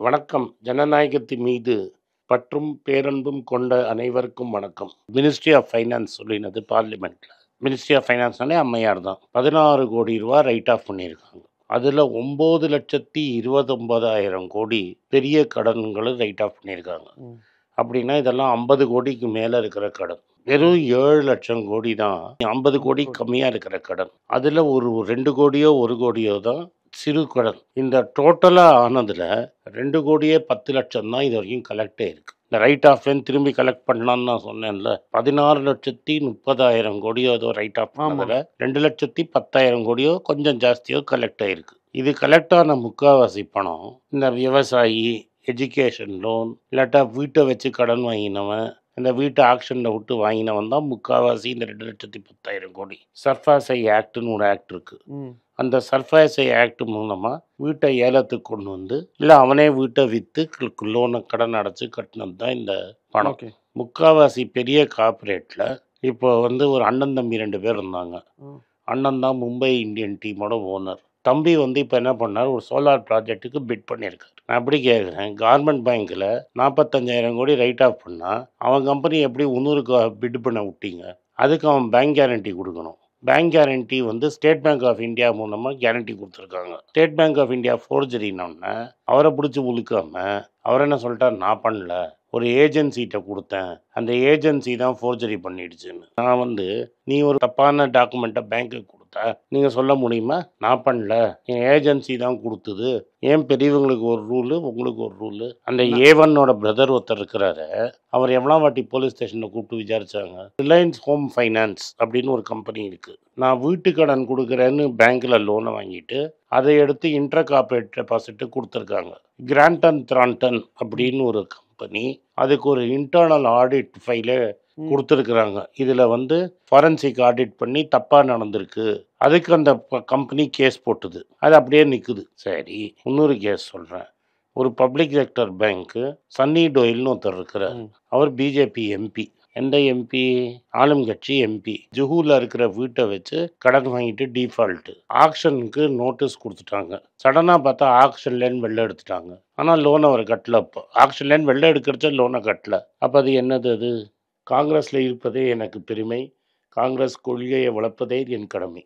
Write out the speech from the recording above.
வணக்கம். ஜனநாயகத்தின் மீது பற்றும் பேரன்பும் கொண்ட அனைவருக்கும் வணக்கம். மினிஸ்ட்ரி ஆஃப் ஃபைனான்ஸ் சொல்லினது பார்லிமெண்ட்ல. மினிஸ்ட்ரி ஆஃப் ஃபைனான்ஸ்னாலே அம்மையார் தான். 16 கோடி ரூபா ரைட் ஆஃப் பண்ணியிருக்காங்க. அதில் 9,29,000 கோடி பெரிய கடன்களை ரைட் ஆஃப் பண்ணியிருக்காங்க. அப்படின்னா இதெல்லாம் 50 கோடிக்கு மேலே இருக்கிற கடன். வெறும் 7 லட்சம் கோடி தான் 50 கோடி கம்மியாக இருக்கிற கடன். அதில் ஒரு 2 கோடியோ 1 கோடியோ தான் சிறு கடன். இந்த டோட்டலாக ஆனதில் 2 கோடியே 10 லட்சம் தான் இது வரைக்கும் கலெக்ட் ஆயிருக்கு. இந்த ரைட் ஆஃப்லேருந்து திரும்பி கலெக்ட் பண்ணலான்னு நான் சொன்னேன்ல, 16,30,000 கோடியோ ஏதோ ரைட் ஆஃப் பண்ணதில் 2,10,000 கோடியோ கொஞ்சம் ஜாஸ்தியோ கலெக்ட் ஆயிருக்கு. இது கலெக்ட் ஆன முக்கால்வாசி பணம் இந்த விவசாயி, எஜுகேஷன் லோன், இல்லாட்டா வீட்டை வச்சு கடன் வாங்கினவன், இந்த வீட்டை ஆக்ஷனில் விட்டு வாங்கினவன் தான் முக்கால்வாசி இந்த 2,10,000 கோடி. சர்ஃபாசை ஆக்ட்னு ஒரு ஆக்ட் இருக்குது. அந்த சர்ஃபாசை ஆக்ட் மூலமாக வீட்டை ஏலத்துக்கு கொண்டு வந்து இல்லை அவனே வீட்டை விற்று லோனை கடன் அடைச்சி கட்டினது தான் இந்த பணம். முக்கால்வாசி பெரிய கார்பரேட்டில் இப்போ ஒரு அண்ணன் தம்பி 2 பேர் இருந்தாங்க. அண்ணன் தான் மும்பை இந்தியன் டீமோட ஓனர். தம்பி இப்போ என்ன பண்ணார், ஒரு சோலார் ப்ராஜெக்ட்டுக்கு பிட் பண்ணியிருக்காரு. நான் எப்படி கேட்குறேன், கவர்மெண்ட் பேங்க்கில் 45,000 கோடி ரைட் ஆஃப் பண்ணால் அவன் கம்பெனி எப்படி 300 பிட் பண்ண விட்டீங்க? அதுக்கு அவன் பேங்க் கேரண்டி கொடுக்கணும். Bank guarantee State Bank of India மூலமாக கேரண்டி கொடுத்துருக்காங்க. ஸ்டேட் பேங்க் ஆஃப் இந்தியா ஃபோர்ஜரினோடனே அவரை பிடிச்சி உழுக்காம அவர் என்ன சொல்லிட்டார், நான் பண்ணல, ஒரு ஏஜென்சிகிட்ட கொடுத்தேன், அந்த ஏஜென்சி தான் ஃபோர்ஜரி பண்ணிடுச்சுன்னு. நான் நீ ஒரு தப்பான டாக்குமெண்ட்டை பேங்க்குக்கு கொடுத்தா நீங்கள் சொல்ல முடியுமா, நான் பண்ணல, என் ஏஜென்சி தான் கொடுத்தது? ஏன் பெரியவங்களுக்கு ஒரு ரூலு, உங்களுக்கு ஒரு ரூலு? அந்த ஏவனோட பிரதர் ஒருத்தர் இருக்கிறாரு, அவர் எவ்வளோ வாட்டி போலீஸ் ஸ்டேஷனில் கூப்பிட்டு விசாரிச்சாங்க. ரிலையன்ஸ் ஹோம் ஃபைனான்ஸ் அப்படின்னு ஒரு கம்பெனி இருக்குது. நான் வீட்டு கடன் கொடுக்குறேன்னு பேங்க்கில் லோனை வாங்கிட்டு அதை எடுத்து இன்ட்ரா கார்பரேட் டெபாசிட்டு கொடுத்துருக்காங்க. கிராண்டன் த்ராண்டன் அப்படின்னு ஒரு கம்பெனி, அதுக்கு ஒரு இன்டர்னல் ஆடிட் ஃபைலே கொடுத்துருக்குறாங்க. இதில் ஃபாரன்சிக் ஆடிட் பண்ணி தப்பாக நடந்திருக்கு, அதுக்கு அந்த கம்பெனி கேஸ் போட்டுது. அது அப்படியே நிற்குது. சரி, இன்னொரு கேஸ் சொல்கிறேன். ஒரு பப்ளிக் செக்டர் பேங்க்கு, சன்னி டோயில்னு ஒருத்தர் இருக்கிறார். அவர் பிஜேபி எம்பி. எந்த எம்பி? ஆளும் கட்சி எம்பி. ஜுஹூவில் இருக்கிற வீட்டை வச்சு கடன் வாங்கிட்டு டிஃபால்ட்டு. ஆக்ஷனுக்கு நோட்டீஸ் கொடுத்துட்டாங்க. சடனாக பார்த்தா ஆக்ஷன்லேன்னு வெளில எடுத்துட்டாங்க. ஆனால் லோனை அவர் கட்டல. அப்போ ஆக்ஷன்லேன்னு வெளில எடுக்கிறச்ச லோனை கட்டல. அப்போ அது என்னது? அது காங்கிரஸில் இருப்பதே எனக்கு பெருமை, காங்கிரஸ் கொள்கையை வளர்ப்பதே என் கடமை.